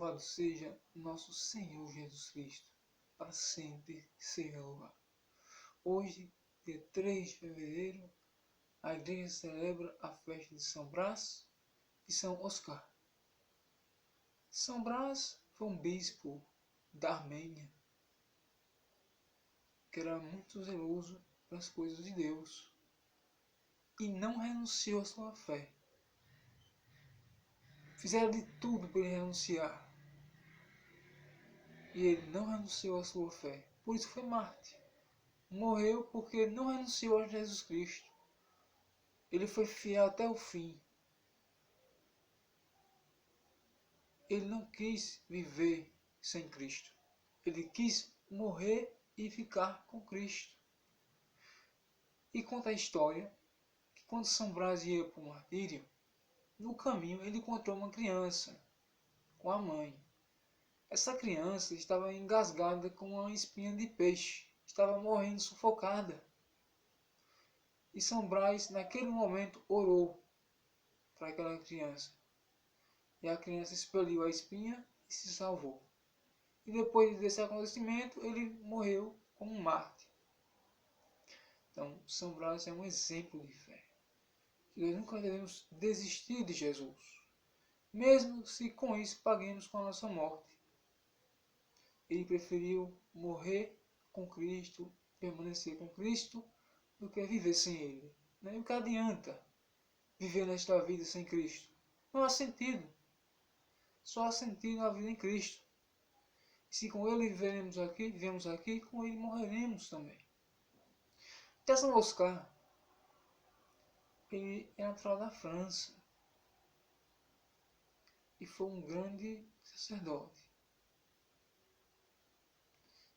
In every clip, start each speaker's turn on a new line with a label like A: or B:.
A: Louvado seja nosso Senhor Jesus Cristo, para sempre seja louvado. Hoje, dia 3 de fevereiro, a igreja celebra a festa de São Brás e São Oscar. São Brás foi um bispo da Armênia, que era muito zeloso pelas coisas de Deus e não renunciou à sua fé. Fizeram de tudo para ele renunciar. E ele não renunciou à sua fé. Por isso foi mártir. Morreu porque não renunciou a Jesus Cristo. Ele foi fiel até o fim. Ele não quis viver sem Cristo. Ele quis morrer e ficar com Cristo. E conta a história que quando São Brás ia para o martírio, no caminho ele encontrou uma criança com a mãe. Essa criança estava engasgada com uma espinha de peixe, estava morrendo sufocada. E São Brás, naquele momento, orou para aquela criança. E a criança expeliu a espinha e se salvou. E depois desse acontecimento, ele morreu como um mártir. Então, São Brás é um exemplo de fé. Que nós nunca devemos desistir de Jesus, mesmo se com isso paguemos com a nossa morte. Ele preferiu morrer com Cristo, permanecer com Cristo, do que viver sem Ele. E o que adianta viver nesta vida sem Cristo? Não há sentido. Só há sentido na vida em Cristo. Se com Ele vivemos aqui, com Ele morreremos também. Já São Oscar, ele é natural da França e foi um grande sacerdote.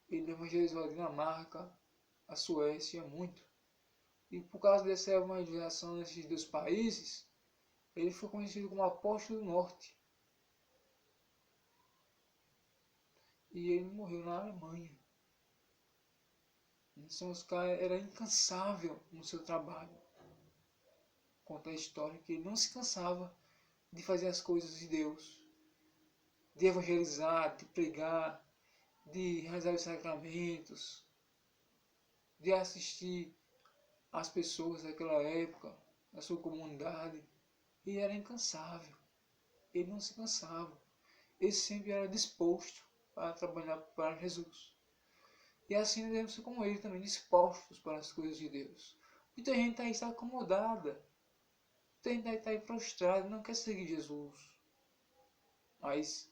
A: Ele evangelizou a Dinamarca, a Suécia muito. E por causa dessa evangelização nesses dois países, ele foi conhecido como Apóstolo do Norte. E ele morreu na Alemanha. São Oscar era incansável no seu trabalho. Conta a história que ele não se cansava de fazer as coisas de Deus, de evangelizar, de pregar, de realizar os sacramentos, de assistir as pessoas daquela época, da sua comunidade. Ele era incansável. Ele não se cansava. Ele sempre era disposto para trabalhar para Jesus. E assim devemos ser como ele também, dispostos para as coisas de Deus. Muita gente aí está acomodada. Muita gente aí está aí prostrada, não quer seguir Jesus. Mas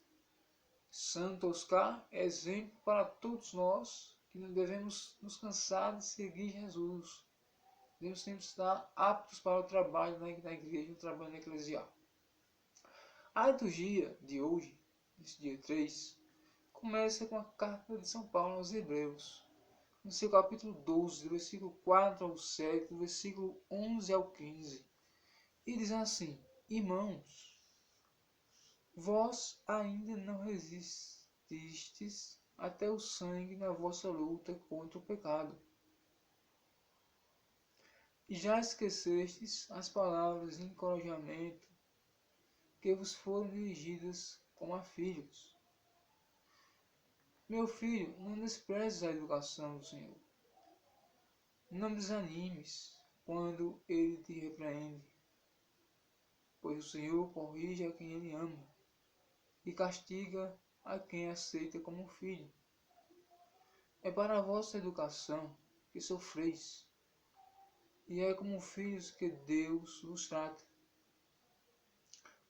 A: Santo Oscar é exemplo para todos nós que não devemos nos cansar de seguir Jesus. Devemos sempre estar aptos para o trabalho na igreja, o trabalho eclesial. A liturgia de hoje, nesse dia 3, começa com a carta de São Paulo aos Hebreus, no seu capítulo 12, do versículo 4 ao 7, do versículo 11 ao 15. E diz assim: Irmãos, vós ainda não resististes até o sangue na vossa luta contra o pecado. E já esquecestes as palavras de encorajamento que vos foram dirigidas como a filhos. Meu filho, não desprezes a educação do Senhor. Não desanimes quando Ele te repreende, pois o Senhor corrige a quem Ele ama e castiga a quem aceita como filho. É para a vossa educação que sofreis, e é como filhos que Deus vos trata.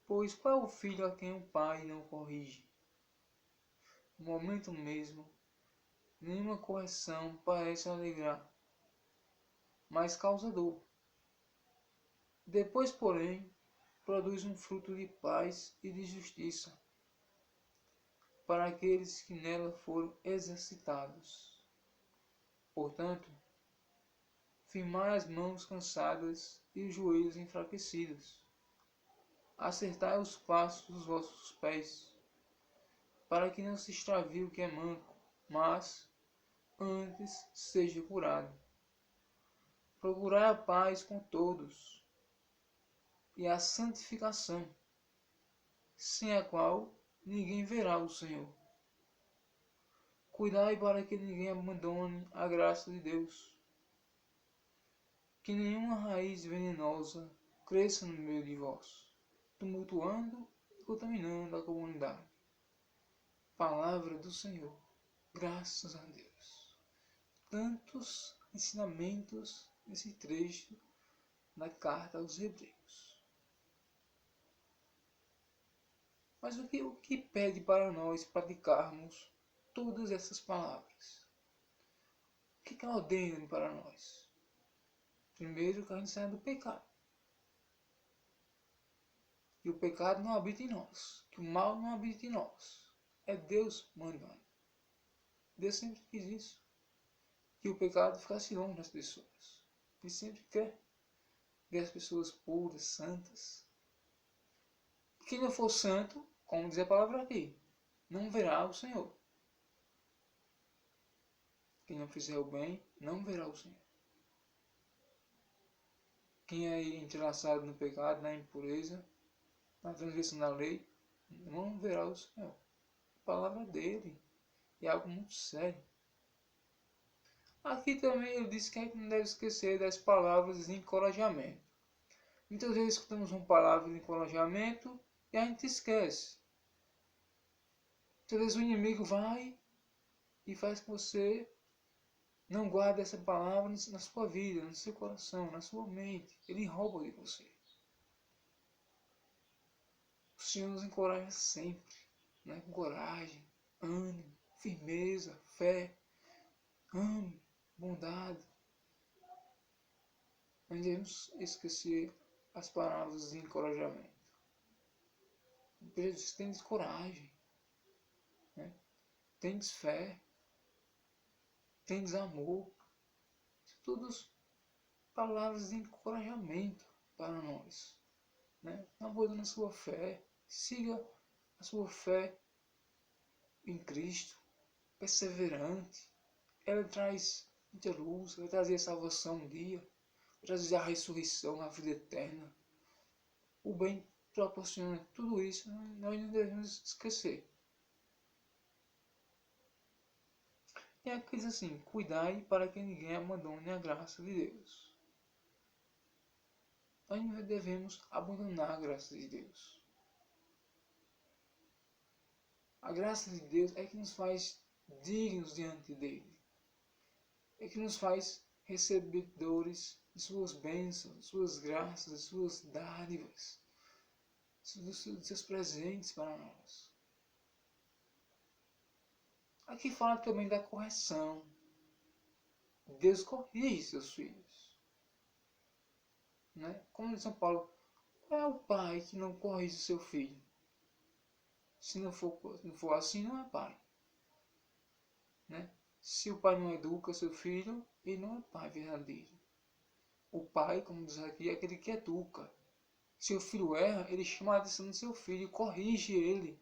A: Pois qual é o filho a quem o pai não corrige? No momento mesmo, nenhuma correção parece alegrar, mas causa dor. Depois, porém, produz um fruto de paz e de justiça para aqueles que nela foram exercitados. Portanto, firmai as mãos cansadas e os joelhos enfraquecidos. Acertai os passos dos vossos pés, para que não se extravie o que é manco, mas antes seja curado. Procurai a paz com todos e a santificação, sem a qual ninguém verá o Senhor. Cuidai para que ninguém abandone a graça de Deus. Que nenhuma raiz venenosa cresça no meio de vós, tumultuando e contaminando a comunidade. Palavra do Senhor. Graças a Deus. Tantos ensinamentos nesse trecho da carta aos Hebreus. Mas o que pede para nós praticarmos todas essas palavras? O que ela ordena para nós? Primeiro, que a gente saia do pecado. Que o pecado não habita em nós. Que o mal não habita em nós. É Deus mandando. Deus sempre quis isso. Que o pecado ficasse longe das pessoas. Ele sempre quer ver as pessoas puras, santas. Quem não for santo, como diz a palavra aqui, não verá o Senhor. Quem não fizer o bem, não verá o Senhor. Quem é entrelaçado no pecado, na impureza, na transgressão da lei, não verá o Senhor. A palavra dele é algo muito sério. Aqui também ele diz que a gente não deve esquecer das palavras de encorajamento. Muitas vezes escutamos uma palavra de encorajamento e a gente esquece. Muitas vezes o inimigo vai e faz com que você não guarde essa palavra na sua vida, no seu coração, na sua mente. Ele rouba de você. O Senhor nos encoraja sempre, né? Com coragem, ânimo, firmeza, fé, ame, bondade. Não devemos esquecer as palavras de encorajamento. Jesus, tendes coragem, né? Tendes fé, tendes amor. Todas palavras de encorajamento para nós, né? Não abandone a sua fé, siga a sua fé em Cristo, perseverante. Ela traz muita luz, vai trazer a salvação um dia, vai trazer a ressurreição, a vida eterna. O bem proporciona tudo isso, nós não devemos esquecer. E aqui diz assim: cuidai para que ninguém abandone a graça de Deus. Nós não devemos abandonar a graça de Deus. A graça de Deus é que nos faz dignos diante dele. É que nos faz recebedores de suas bênçãos, de suas graças, de suas dádivas, de seus presentes para nós. Aqui fala também da correção. Deus corrige seus filhos. Né? Como diz São Paulo, qual é o pai que não corrige seu filho? Se não for assim, não é pai. Né? Se o pai não educa seu filho, ele não é pai verdadeiro. O pai, como diz aqui, é aquele que educa. Se o filho erra, ele chama a atenção do seu filho, corrige ele.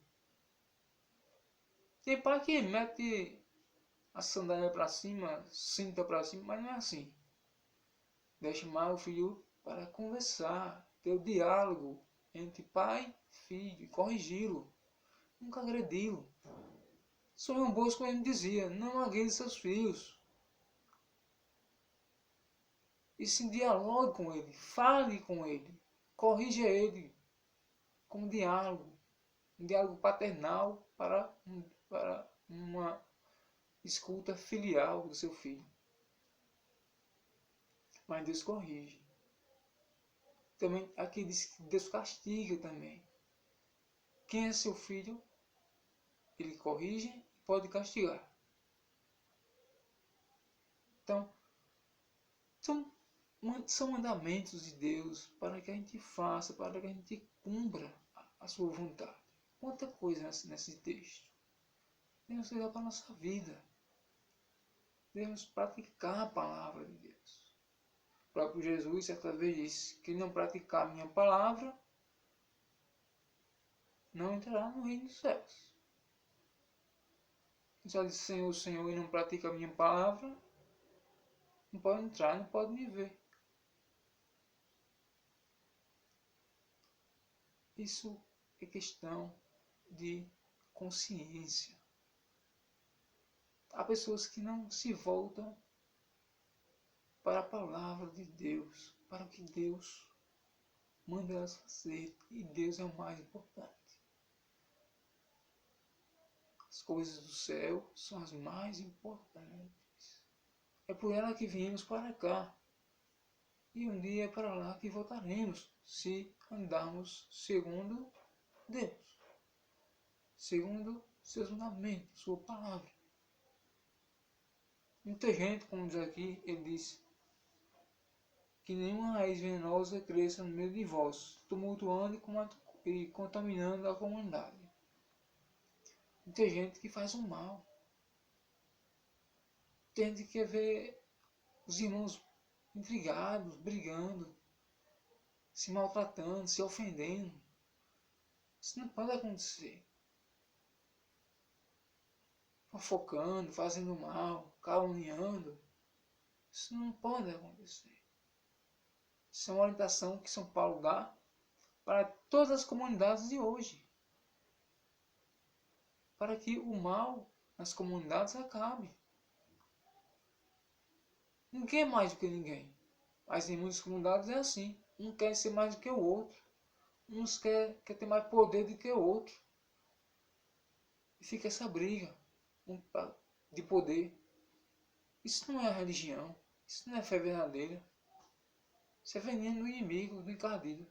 A: Tem pai que mete a sandália para cima, cinta para cima, mas não é assim. Deve chamar o filho para conversar, ter o diálogo entre pai e filho, e corrigi-lo, nunca agredi-lo. São João Bosco mesmo dizia: não agride seus filhos. E se dialogue com ele, fale com ele, corrija ele com um diálogo paternal para uma escuta filial do seu filho. Mas Deus corrige. Também aqui diz que Deus castiga também. Quem é seu filho, ele corrige e pode castigar. Então, são mandamentos de Deus para que a gente faça, para que a gente cumpra a sua vontade. Quanta coisa nesse texto. Devemos levar para a nossa vida. Devemos praticar a palavra de Deus. O próprio Jesus certa vez disse: quem não praticar a minha palavra não entrará no reino dos céus. Quem só diz Senhor, Senhor e não pratica a minha palavra, não pode entrar, não pode me ver. Isso é questão de consciência. Há pessoas que não se voltam para a palavra de Deus, para o que Deus manda elas fazer. E Deus é o mais importante. As coisas do céu são as mais importantes. É por ela que viemos para cá. E um dia é para lá que voltaremos, se andarmos segundo Deus, segundo seus mandamentos, sua palavra. Muita gente, como diz aqui, ele diz que nenhuma raiz venenosa cresça no meio de vós, tumultuando e contaminando a comunidade. Muita gente que faz o mal. Tem gente que quer ver os irmãos intrigados, brigando, se maltratando, se ofendendo. Isso não pode acontecer. Fofocando, fazendo mal, caluniando. Isso não pode acontecer. Isso é uma orientação que São Paulo dá para todas as comunidades de hoje. Para que o mal nas comunidades acabe. Ninguém é mais do que ninguém. Mas em muitas comunidades é assim. Um quer ser mais do que o outro. Uns quer ter mais poder do que o outro. E fica essa briga de poder. Isso não é religião. Isso não é fé verdadeira. Isso é veneno do inimigo, do encardido.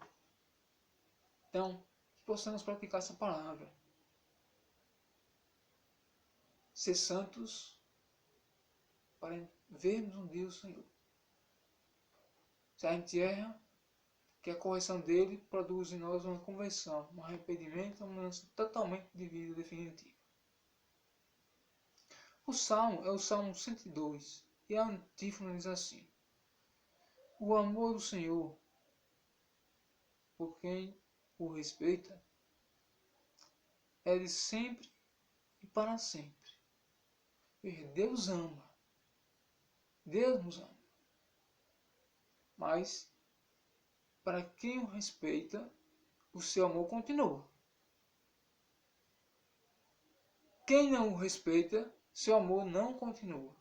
A: Então, que possamos praticar essa palavra. Ser santos para vermos um dia o Senhor. Se a gente erra, que a correção dele produz em nós uma conversão, um arrependimento, uma mudança totalmente de vida definitiva. O Salmo é o Salmo 102 e a antífona diz assim: o amor do Senhor, por quem o respeita, é de sempre e para sempre. Deus ama. Deus nos ama. Mas, para quem o respeita, o seu amor continua. Quem não o respeita, seu amor não continua.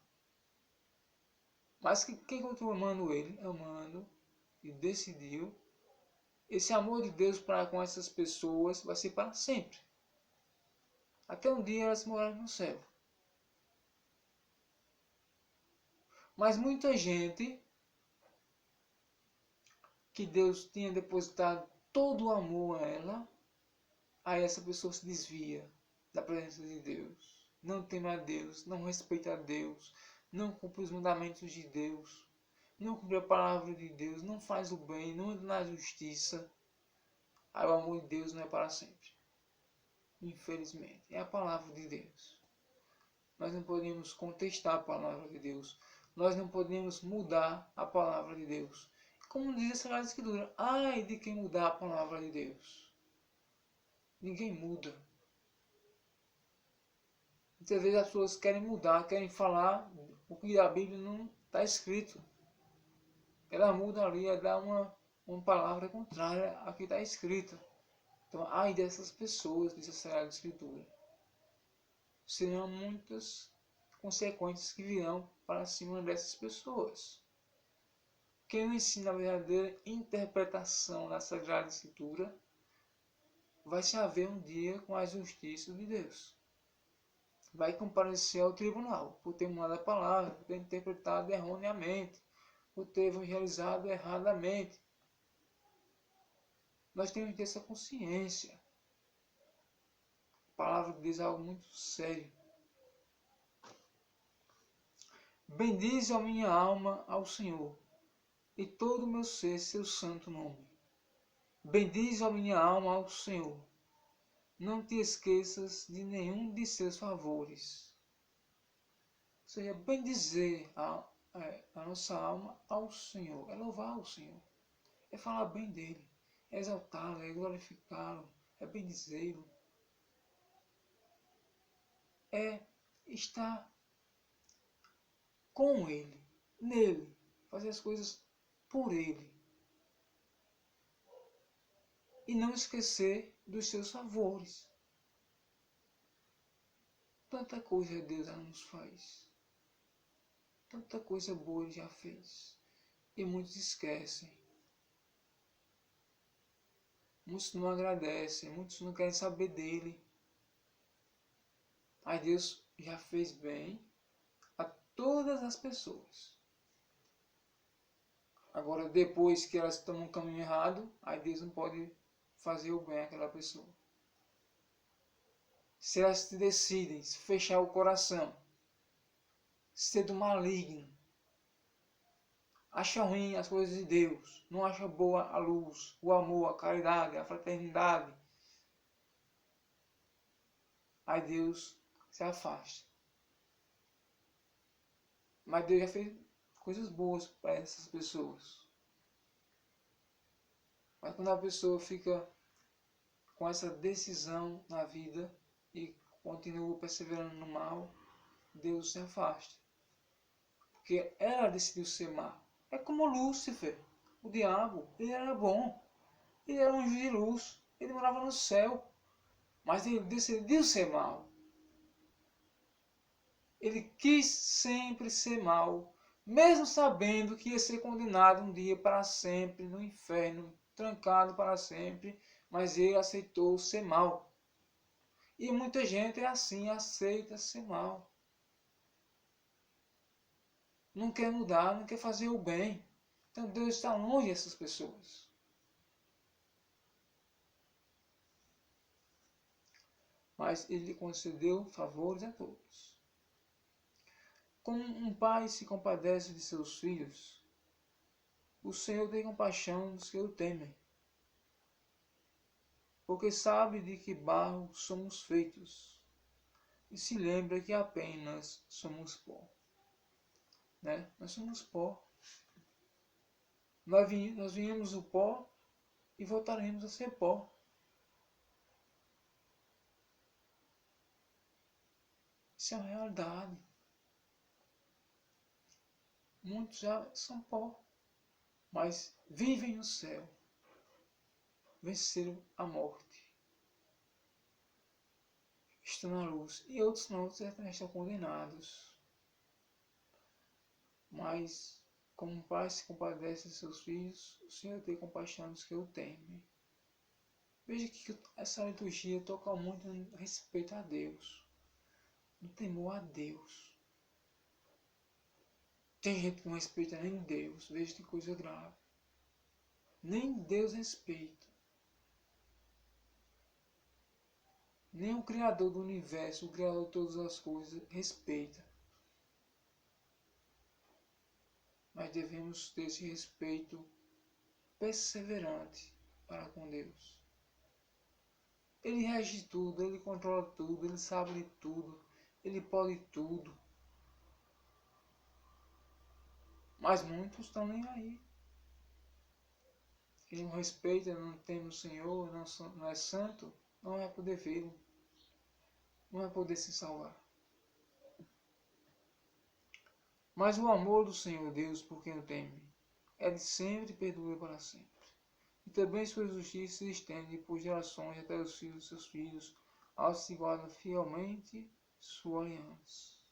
A: Mas quem continua amando ele, amando e decidiu, esse amor de Deus para com essas pessoas vai ser para sempre. Até um dia elas morarem no céu. Mas muita gente que Deus tinha depositado todo o amor a ela, aí essa pessoa se desvia da presença de Deus. Não teme a Deus, não respeita a Deus, não cumpre os mandamentos de Deus, não cumpre a palavra de Deus, não faz o bem, não anda na justiça. Aí o amor de Deus não é para sempre. Infelizmente, é a palavra de Deus. Nós não podemos contestar a palavra de Deus. Nós não podemos mudar a palavra de Deus. Como diz a Sagrada Escritura, ai de quem mudar a palavra de Deus. Ninguém muda. Muitas vezes as pessoas querem mudar, querem falar o que a Bíblia não está escrito. Ela muda ali, ela dá uma palavra contrária à que está escrita. Então, ai dessas pessoas, diz a Sagrada Escritura. Serão muitas consequências que virão para cima dessas pessoas. Quem não ensina a verdadeira interpretação da Sagrada Escritura vai se haver um dia com a justiça de Deus. Vai comparecer ao tribunal por ter mudado a palavra, por ter interpretado erroneamente, por ter evangelizado erradamente. Nós temos que ter essa consciência. A palavra de Deus é algo muito sério. Bendize a minha alma ao Senhor, e todo o meu ser seu santo nome. Bendize a minha alma ao Senhor. Não te esqueças de nenhum de seus favores. Ou seja, bendizer a nossa alma ao Senhor. É louvar o Senhor. É falar bem dele. É exaltá-lo, é glorificá-lo. É bendizê-lo. É estar com ele, nele. Fazer as coisas por ele. E não esquecer dos seus favores. Tanta coisa Deus já nos faz. Tanta coisa boa Ele já fez. E muitos esquecem. Muitos não agradecem. Muitos não querem saber dele. Aí Deus já fez bem a todas as pessoas. Agora, depois que elas tomam um caminho errado, aí Deus não pode fazer o bem àquela pessoa. Se elas decidem fechar o coração, ser do maligno, acha ruim as coisas de Deus, não acha boa a luz, o amor, a caridade, a fraternidade, aí Deus se afasta. Mas Deus já fez coisas boas para essas pessoas. Mas quando a pessoa fica com essa decisão na vida e continua perseverando no mal, Deus se afasta. Porque ela decidiu ser má. É como Lúcifer, o diabo. Ele era bom. Ele era um anjo de luz. Ele morava no céu. Mas ele decidiu ser mau. Ele quis sempre ser mau. Mesmo sabendo que ia ser condenado um dia para sempre no inferno. Trancado para sempre. Mas ele aceitou ser mau. E muita gente é assim, aceita ser mal. Não quer mudar, não quer fazer o bem. Então Deus está longe dessas pessoas. Mas Ele concedeu favores a todos. Como um pai se compadece de seus filhos, o Senhor tem compaixão dos que o temem. Porque sabe de que barro somos feitos. E se lembra que apenas somos pó. Né? Nós somos pó. Nós viemos do pó e voltaremos a ser pó. Isso é uma realidade. Muitos já são pó, mas vivem no céu. Venceram a morte. Estão na luz. E outros não, outros estão condenados. Mas, como um pai se compadece de seus filhos, o Senhor tem compaixão dos que o temem. Veja que essa liturgia toca muito no respeito a Deus, no temor a Deus. Tem gente que não respeita nem Deus, veja que coisa grave. Nem Deus respeita. Nem o Criador do universo, o Criador de todas as coisas, respeita. Mas devemos ter esse respeito perseverante para com Deus. Ele rege tudo, Ele controla tudo, Ele sabe de tudo, Ele pode tudo. Mas muitos estão nem aí. Quem não respeita, não tem o Senhor, não é santo, não vai poder vê-lo. Não vai poder se salvar. Mas o amor do Senhor Deus por quem o teme é de sempre e perdura para sempre. E também sua justiça se estende por gerações até os filhos de seus filhos, aos que guardam fielmente sua aliança.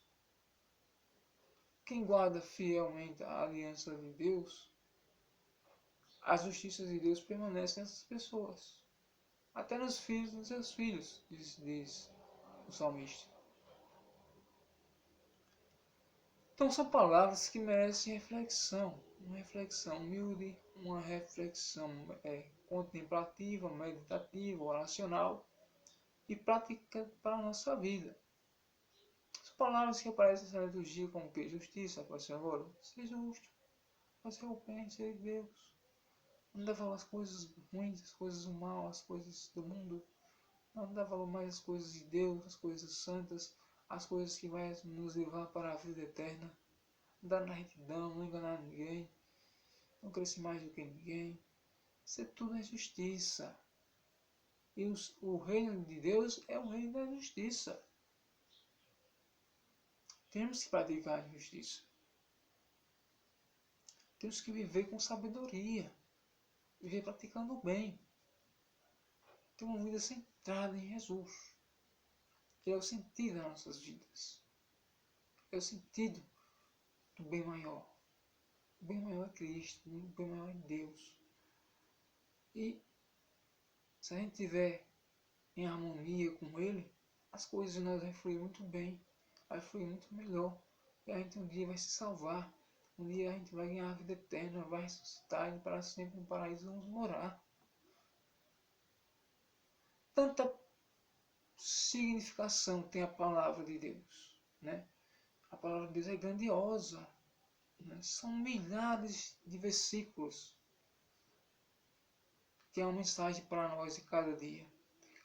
A: Quem guarda fielmente a aliança de Deus, a justiça de Deus permanece nessas pessoas. Até nos filhos dos seus filhos, diz o salmista. Então são palavras que merecem reflexão, uma reflexão humilde, uma reflexão contemplativa, meditativa, oracional e prática para a nossa vida. São palavras que aparecem nessa liturgia como que justiça, apareceu agora, ser justo, fazer o bem, ser Deus. Não dá valor às coisas ruins, às coisas do mal, às coisas do mundo. Não dá valor mais às coisas de Deus, às coisas santas, às coisas que vão nos levar para a vida eterna. Andar na retidão, não enganar ninguém, não crescer mais do que ninguém. Isso tudo é justiça. E o reino de Deus é o reino da justiça. Temos que praticar a justiça. Temos que viver com sabedoria. Viver praticando o bem. Ter uma vida centrada em Jesus. Ele é o sentido das nossas vidas. É o sentido do bem maior. O bem maior é Cristo, o bem maior é Deus. E se a gente estiver em harmonia com Ele, as coisas em nós vão fluir muito bem, vai fluir muito melhor. E a gente um dia vai se salvar. Um dia a gente vai ganhar a vida eterna, vai ressuscitar e para sempre no paraíso vamos morar. Tanta significação tem a palavra de Deus, né? A palavra de Deus é grandiosa, né? São milhares de versículos que é uma mensagem para nós de cada dia.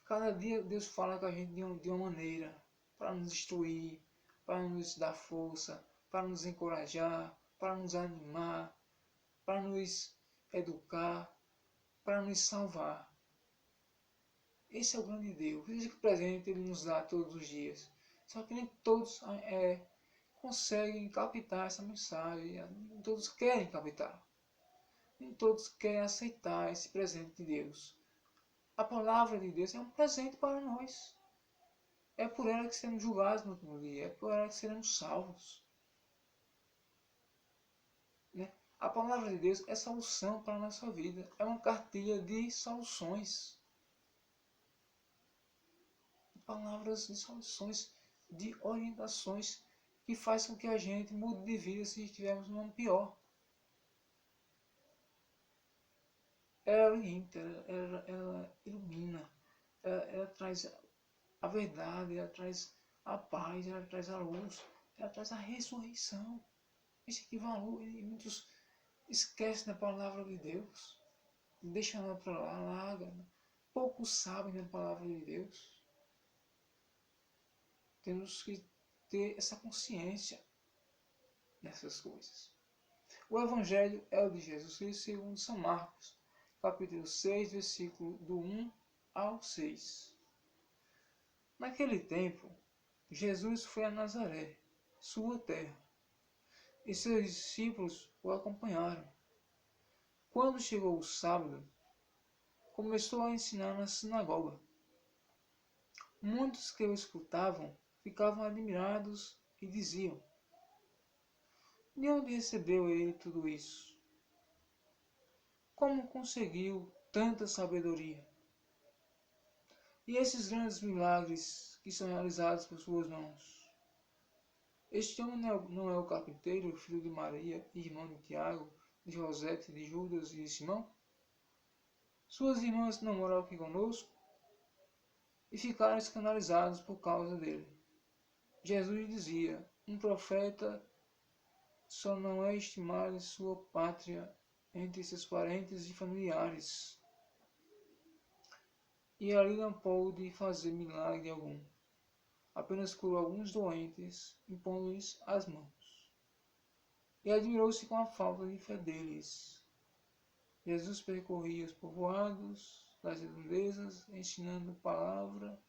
A: Cada dia Deus fala com a gente de uma maneira para nos instruir, para nos dar força, para nos encorajar, para nos animar, para nos educar, para nos salvar. Esse é o grande Deus. Esse presente Ele nos dá todos os dias. Só que nem todos conseguem captar essa mensagem. Nem todos querem captar. Nem todos querem aceitar esse presente de Deus. A palavra de Deus é um presente para nós. É por ela que seremos julgados no último dia. É por ela que seremos salvos. Né? A palavra de Deus é solução para a nossa vida. É uma cartilha de soluções. Palavras de soluções, de orientações que faz com que a gente mude de vida se estivermos num pior. Ela orienta, ela ilumina, ela traz a verdade, ela traz a paz, ela traz a luz, ela traz a ressurreição. Isso que valor, e muitos esquecem da palavra de Deus, deixam ela para lá, larga. Poucos sabem da palavra de Deus. Temos que ter essa consciência dessas coisas. O Evangelho é o de Jesus Cristo segundo São Marcos, capítulo 6, versículo do 1 ao 6. Naquele tempo, Jesus foi a Nazaré, sua terra, e seus discípulos o acompanharam. Quando chegou o sábado, começou a ensinar na sinagoga. Muitos que o escutavam ficavam admirados e diziam: de onde recebeu ele tudo isso? Como conseguiu tanta sabedoria? E esses grandes milagres que são realizados por suas mãos? Este homem não é o carpinteiro, filho de Maria, irmão de Tiago, de José, de Judas e de Simão? Suas irmãs não moram aqui conosco? E ficaram escandalizados por causa dele. Jesus dizia: um profeta só não é estimado em sua pátria, entre seus parentes e familiares. E ali não pôde fazer milagre algum. Apenas curou alguns doentes, impondo-lhes as mãos. E admirou-se com a falta de fé deles. Jesus percorria os povoados das redondezas, ensinando palavra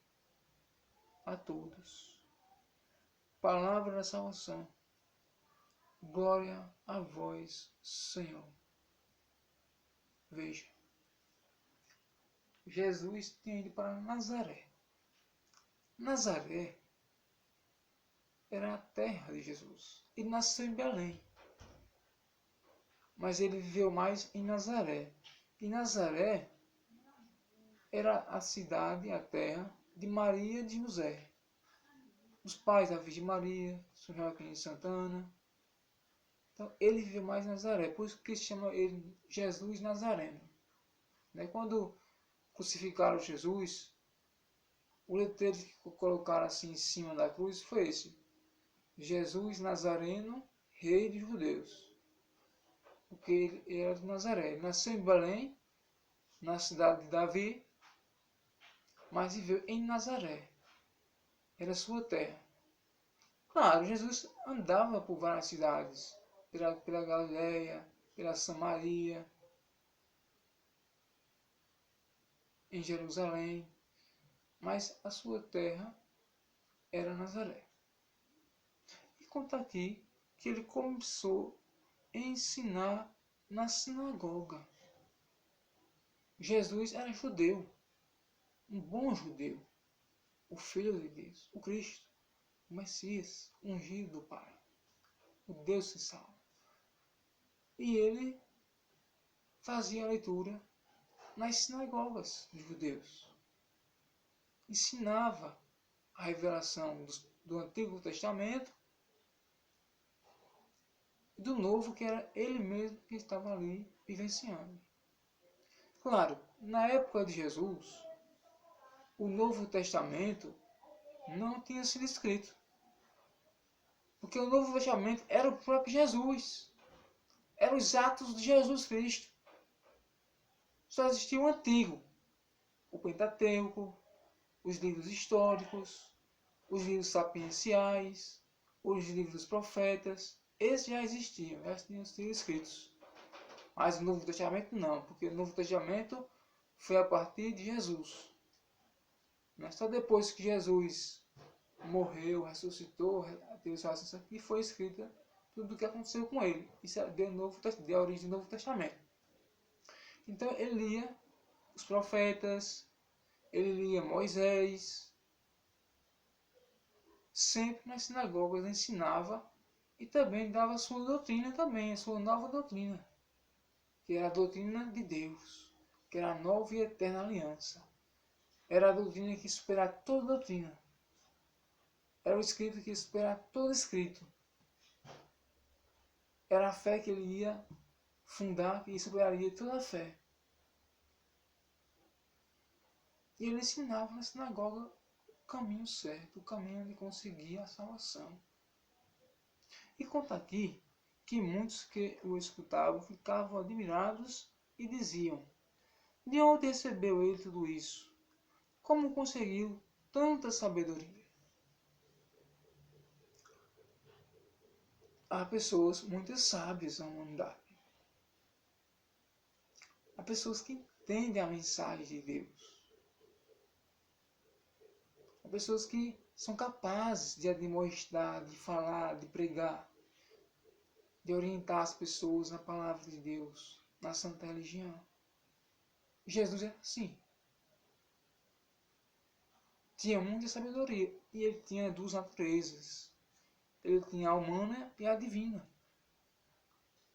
A: a todos. Palavra da salvação. Glória a vós, Senhor. Veja, Jesus tinha ido para Nazaré. Nazaré era a terra de Jesus. Ele nasceu em Belém, mas ele viveu mais em Nazaré. E Nazaré era a cidade, a terra de Maria e de José, os pais da Virgem Maria, São Joaquim de Santana. Então ele viveu mais em Nazaré, por isso que se chama ele Jesus Nazareno. Quando crucificaram Jesus, o letreiro que colocaram assim em cima da cruz foi esse: Jesus Nazareno, Rei dos Judeus. Porque ele era de Nazaré. Ele nasceu em Belém, na cidade de Davi, mas viveu em Nazaré. Era sua terra. Claro, Jesus andava por várias cidades, pela Galileia, pela Samaria, em Jerusalém, mas a sua terra era Nazaré. E conta aqui que ele começou a ensinar na sinagoga. Jesus era judeu, um bom judeu. o Filho de Deus, o Cristo, o Messias, ungido do Pai, o Deus que salva. E ele fazia a leitura nas sinagogas dos judeus. Ensinava a revelação do Antigo Testamento e do Novo, que era ele mesmo que estava ali vivenciando. Claro, na época de Jesus, o Novo Testamento não tinha sido escrito. Porque o Novo Testamento era o próprio Jesus. Eram os atos de Jesus Cristo. Só existia o Antigo. O Pentateuco, os livros históricos, os livros sapienciais, os livros dos profetas. Esses já existiam, já tinham sido escritos. Mas o Novo Testamento não, porque o Novo Testamento foi a partir de Jesus. Só depois que Jesus morreu, ressuscitou, teve sua ascensão, e foi escrita tudo o que aconteceu com ele. Isso deu a origem do Novo Testamento. Então ele lia os profetas, ele lia Moisés, sempre nas sinagogas ensinava e também dava a sua doutrina também, a sua nova doutrina, que era a doutrina de Deus, que era a nova e eterna aliança. Era a doutrina que superava toda doutrina. Era o escrito que superava todo escrito. Era a fé que ele ia fundar e superaria toda a fé. E ele ensinava na sinagoga o caminho certo, o caminho de conseguir a salvação. E conta aqui que muitos que o escutavam ficavam admirados e diziam: de onde recebeu ele tudo isso? Como conseguiu tanta sabedoria? Há pessoas muito sábias na humanidade. Há pessoas que entendem a mensagem de Deus. Há pessoas que são capazes de admoestar, de falar, de pregar, de orientar as pessoas na palavra de Deus, na santa religião. Jesus é assim. Tinha muita sabedoria e ele tinha duas naturezas. Ele tinha a humana e a divina.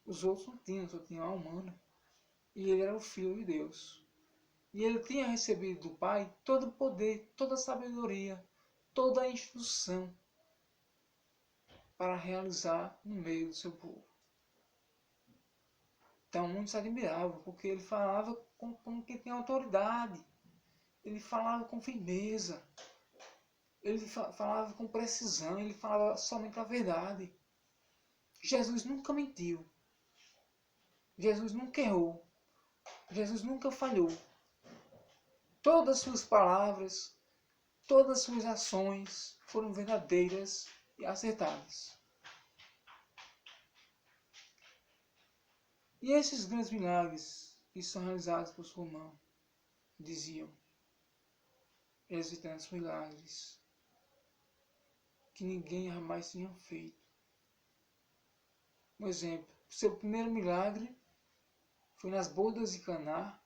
A: Os outros não tinham, só tinham a humana. E ele era o Filho de Deus. E ele tinha recebido do Pai todo o poder, toda a sabedoria, toda a instrução para realizar no meio do seu povo. Então muitos admiravam, porque ele falava como quem tem autoridade. Ele falava com firmeza. Ele falava com precisão, ele falava somente a verdade. Jesus nunca mentiu. Jesus nunca errou. Jesus nunca falhou. Todas as suas palavras, todas as suas ações foram verdadeiras e acertadas. E esses grandes milagres que são realizados por sua mão, diziam, esses tantos milagres que ninguém jamais tinha feito. Um exemplo, seu primeiro milagre foi nas bodas de Caná,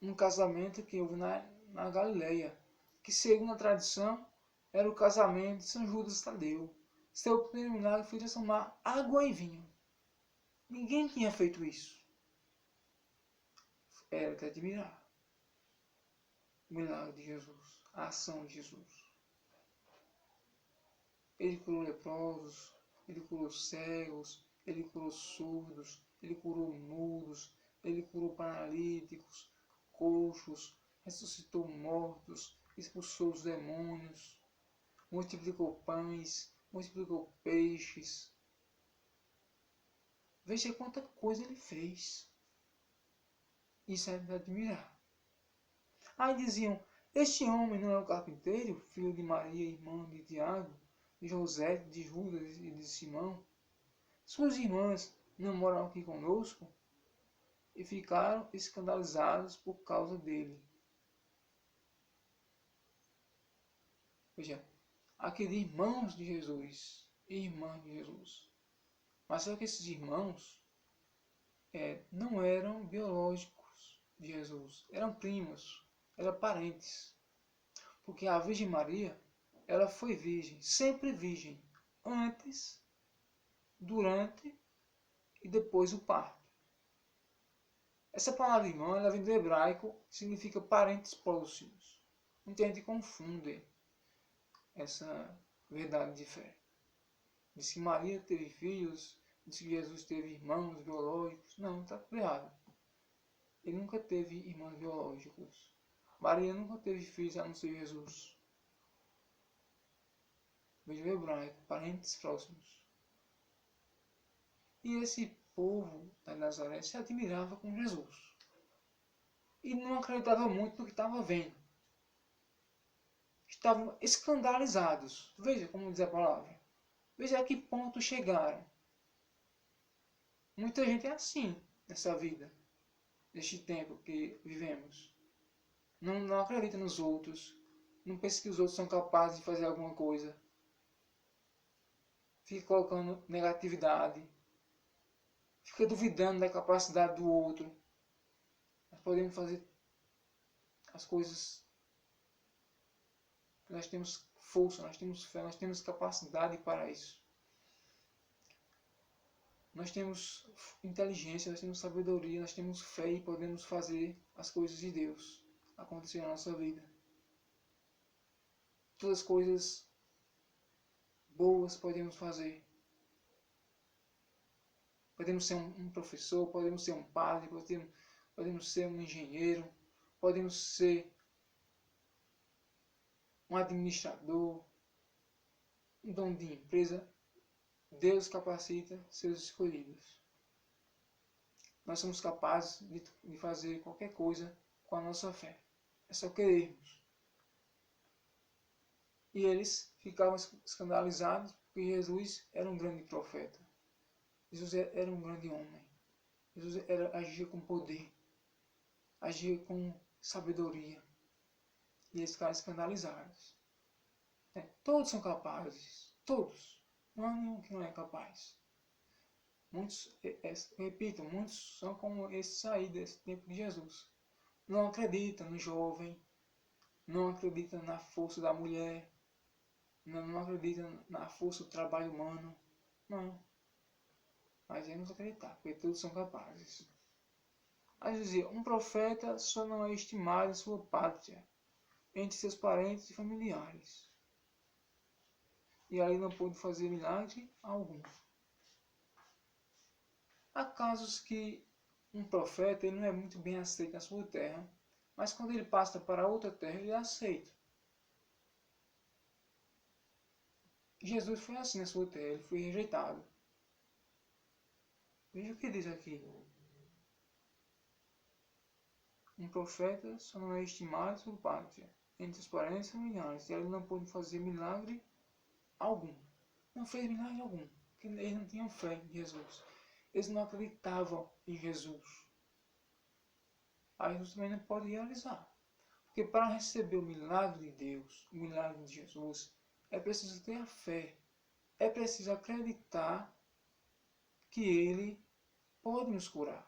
A: num casamento que houve na Galileia, que segundo a tradição era o casamento de São Judas Tadeu. Seu primeiro milagre foi transformar água em vinho. Ninguém tinha feito isso. Era de admirar o milagre de Jesus, a ação de Jesus. Ele curou leprosos, ele curou cegos, ele curou surdos, ele curou mudos, ele curou paralíticos, coxos, ressuscitou mortos, expulsou os demônios, multiplicou pães, multiplicou peixes. Veja quanta coisa ele fez. Isso é de admirar. Aí diziam, este homem não é o carpinteiro, filho de Maria, irmã de Tiago, de José, de Judas e de Simão? Suas irmãs não moram aqui conosco? E ficaram escandalizados por causa dele. Veja, aqui de irmãos de Jesus e irmãs de Jesus. Mas só que esses irmãos não eram biológicos de Jesus, eram primos, eram parentes. Porque a Virgem Maria, ela foi virgem, sempre virgem, antes, durante e depois do parto. Essa palavra irmã, ela vem do hebraico, significa parentes próximos. Muita gente confunde essa verdade de fé. Diz que Maria teve filhos, diz que Jesus teve irmãos biológicos. Não, está errado. Ele nunca teve irmãos biológicos. Maria nunca teve filhos a não ser Jesus. Veja o hebraico, parentes próximos. E esse povo da Nazaré se admirava com Jesus. E não acreditava muito no que estava vendo. Estavam escandalizados. Veja como diz a palavra. Veja a que ponto chegaram. Muita gente é assim nessa vida, neste tempo que vivemos. Não acredita nos outros. Não pensa que os outros são capazes de fazer alguma coisa. Fica colocando negatividade. Fica duvidando da capacidade do outro. Nós podemos fazer as coisas. Nós temos força, nós temos fé, nós temos capacidade para isso. Nós temos inteligência, nós temos sabedoria, nós temos fé e podemos fazer as coisas de Deus acontecer na nossa vida. Todas as coisas boas podemos fazer. Podemos ser um professor, podemos ser um padre, podemos ser um engenheiro, podemos ser um administrador, um dono de empresa. Deus capacita seus escolhidos. Nós somos capazes de fazer qualquer coisa com a nossa fé. É só querermos. E eles ficavam escandalizados porque Jesus era um grande profeta. Jesus era um grande homem. Jesus agia com poder. Agia com sabedoria. E eles ficaram escandalizados. Todos são capazes. Todos. Não há nenhum que não é capaz. Muitos, repito, muitos são como esse aí desse tempo de Jesus. Não acreditam no jovem. Não acreditam na força da mulher. Não acreditam na força do trabalho humano. Não. Mas devemos acreditar, porque todos são capazes. Aí dizia, um profeta só não é estimado em sua pátria, entre seus parentes e familiares. E aí não pôde fazer milagre algum. Há casos que um profeta ele não é muito bem aceito na sua terra, mas quando ele passa para outra terra, ele é aceito. Jesus foi assim na sua terra, ele foi rejeitado. Veja o que diz aqui. Um profeta só não é estimado em sua pátria, entre os parentes e familiares, e ele não pôde fazer milagre algum. Não fez milagre algum, porque eles não tinham fé em Jesus. Eles não acreditavam em Jesus. Aí Jesus também não pode realizar. Porque para receber o milagre de Deus, o milagre de Jesus, é preciso ter a fé. É preciso acreditar que Ele pode nos curar.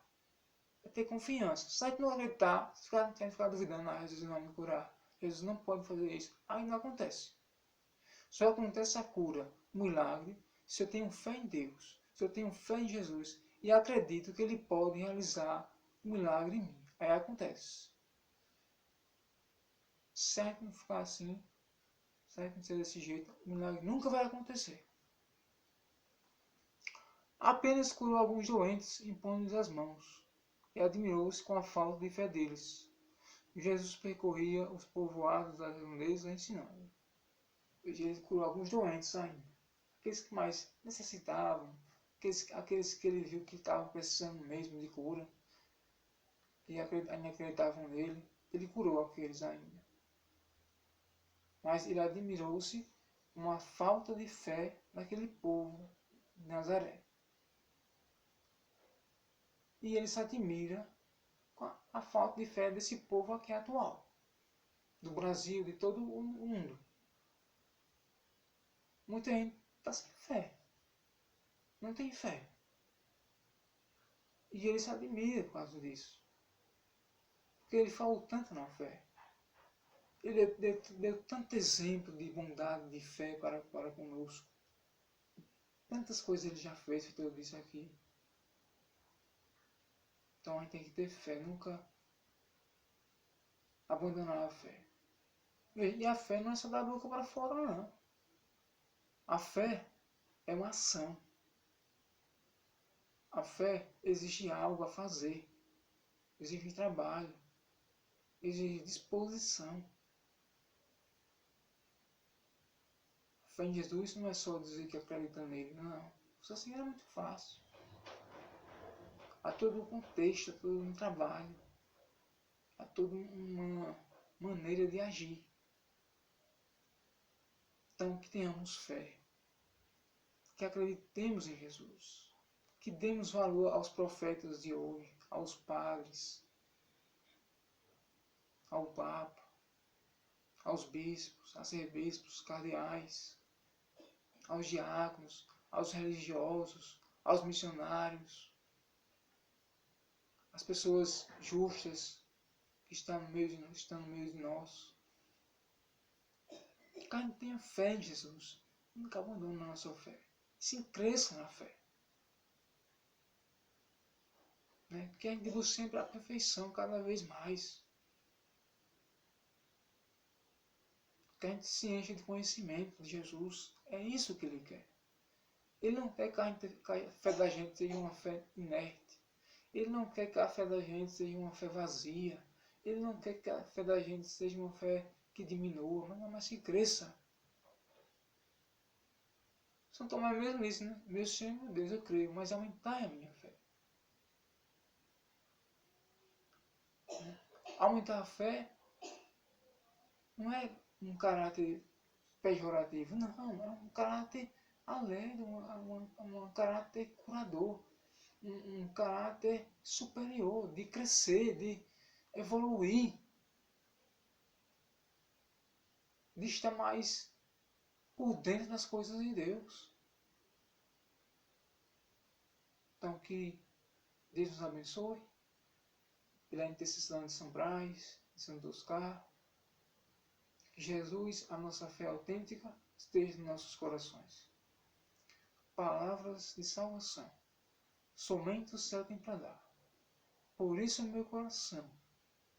A: É ter confiança. Se a gente não acreditar, se a gente ficar duvidando, Jesus não vai me curar. Jesus não pode fazer isso. Aí não acontece. Só acontece a cura, o milagre, se eu tenho fé em Deus, se eu tenho fé em Jesus e acredito que Ele pode realizar o milagre em mim. Aí acontece. Certo não ficar assim, certo não ser desse jeito, o milagre nunca vai acontecer. Apenas curou alguns doentes, impondo-lhes as mãos, e admirou-se com a falta de fé deles. Jesus percorria os povoados das redondezas ensinando. Ele curou alguns doentes ainda. Aqueles que mais necessitavam, aqueles que ele viu que estavam precisando mesmo de cura, e ainda acreditavam nele, ele curou aqueles ainda. Mas ele admirou-se com a falta de fé daquele povo de Nazaré. E ele se admira com a falta de fé desse povo aqui atual, do Brasil, de todo o mundo. Muita gente está sem fé, não tem fé. E ele se admira por causa disso. Porque ele falou tanto na fé. Ele deu tanto exemplo de bondade, de fé para conosco. Tantas coisas ele já fez, feito eu disse aqui. Então a gente tem que ter fé, nunca abandonar a fé. E a fé não é só da boca para fora, não. A fé é uma ação. A fé exige algo a fazer. Exige trabalho. Exige disposição. A fé em Jesus não é só dizer que acredita nele, não. Isso assim era muito fácil. Há todo um contexto, há todo um trabalho. Há toda uma maneira de agir. Então, que tenhamos fé. Que acreditemos em Jesus. Que demos valor aos profetas de hoje, aos padres, ao Papa, aos bispos, arcebispos, cardeais, aos diáconos, aos religiosos, aos missionários, às pessoas justas que estão no meio de nós. Que a gente tenha fé em Jesus. Nunca abandone a nossa fé. Sim, cresça na fé. Né? Que a gente busque sempre a perfeição cada vez mais. Que a gente se enche de conhecimento de Jesus. É isso que Ele quer. Ele não quer que a fé da gente seja uma fé inerte. Ele não quer que a fé da gente seja uma fé vazia. Ele não quer que a fé da gente seja uma fé que diminua, mas que cresça. São Tomé mesmo isso, né? Meu Senhor, meu Deus, eu creio, mas aumentar a minha fé. Aumentar a fé não é um caráter pejorativo, não, é um caráter alegre, um caráter curador, um caráter superior, de crescer, de evoluir, de estar mais por dentro das coisas de Deus. Então que Deus nos abençoe, pela intercessão de São Brás, de Santo Oscar. Que Jesus, a nossa fé autêntica, esteja em nossos corações. Palavras de salvação, somente o céu tem para dar. Por isso meu coração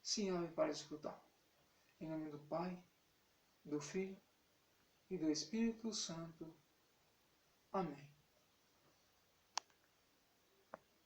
A: se abre para escutar. Em nome do Pai, do Filho e do Espírito Santo. Amém.